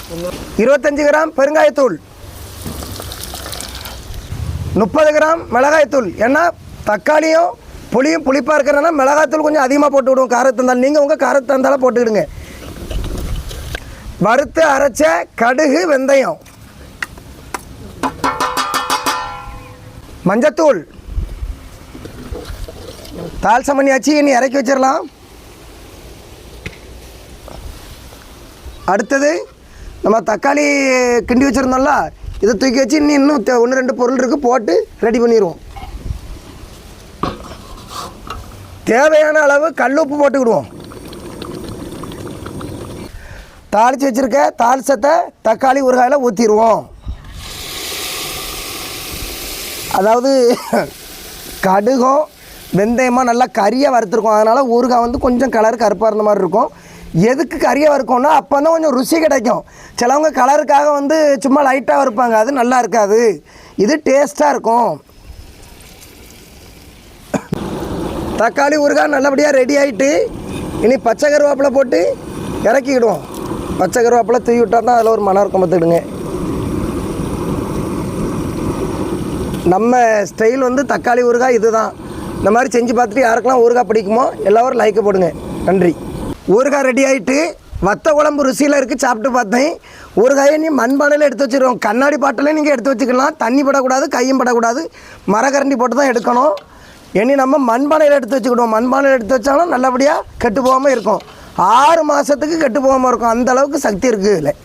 25 gram பெருங்காயத்தூள், 30 gram மிளகாய்த்தூள். ஏன்னா தக்காளியும் புளியும் புளிப்பாக இருக்கிறதுனால மிளகாய்த்தூள் கொஞ்சம் அதிகமாக போட்டு விடுவோம் காரத்தை இருந்தாலும். நீங்கள் உங்கள் காரத்தை இருந்தாலும் போட்டுக்கிடுங்க. வறுத்து அரைச்ச கடுகு வெந்தயம், மஞ்சத்தூள், தால்சம் பண்ணியாச்சு. இனி இறக்கி வச்சிடலாம். அடுத்தது நம்ம தக்காளி கிண்டி வச்சுருந்தோம்ல, இதை தூக்கி வச்சு இன்னும் 1-2 பொருள் இருக்குது போட்டு ரெடி பண்ணிடுவோம். தேவையான அளவு கல் உப்பு போட்டுக்கிடுவோம். தாளித்து வச்சுருக்க தாளிசத்தை தக்காளி ஊறுகாயில் ஊற்றிடுவோம். அதாவது கடுகும் வெந்தயமாக நல்லா கறியாக வறுத்துருக்கோம். அதனால் ஊறுகாய் வந்து கொஞ்சம் கலர் கருப்பாக இருந்த மாதிரி இருக்கும். எதுக்கு கறியாக வறுக்கோன்னா அப்போ தான் கொஞ்சம் ருசி கிடைக்கும். சிலவங்க கலருக்காக வந்து சும்மா லைட்டாக வறுப்பாங்க, அது நல்லா இருக்காது. இது டேஸ்ட்டாக இருக்கும். தக்காளி ஊறுகாய் நல்லபடியாக ரெடி ஆகிட்டு இனி பச்சை கருவேப்பிலை போட்டு இறக்கிக்கிடுவோம். பச்சை கருவேப்பிலை தூவி விட்டால் தான் அதில் ஒரு மனம் இருக்கும். பார்த்துக்கிடுங்க. நம்ம ஸ்டைல் வந்து தக்காளி ஊறுகாய் இது தான். இந்த மாதிரி செஞ்சு பார்த்துட்டு யாருக்கெல்லாம் ஊறுகாய் பிடிக்குமோ எல்லோரும் லைக்கை போடுங்க. நன்றி. ஊறுகாய் ரெடி ஆகிட்டு வத்த குழம்பு ருசியில் இருக்குது. சாப்பிட்டு பார்த்தேன். ஊறுகாயை நீ மண்பானையில் எடுத்து வச்சுருவோம். கண்ணாடி பாட்டிலே நீங்கள் எடுத்து வச்சுக்கலாம். தண்ணி படக்கூடாது, கையும் படக்கூடாது. மரக்கரண்டி போட்டு தான் எடுக்கணும். இனி நம்ம மண்பானையில் எடுத்து வச்சுக்கிடுவோம். மண்பானையில் எடுத்து வச்சாலும் நல்லபடியாக கெட்டு போகாமல் இருக்கும். 6 மாதத்துக்கு கெட்டு போகாமல் இருக்கும். அந்தளவுக்கு சக்தி இருக்குது இதில்.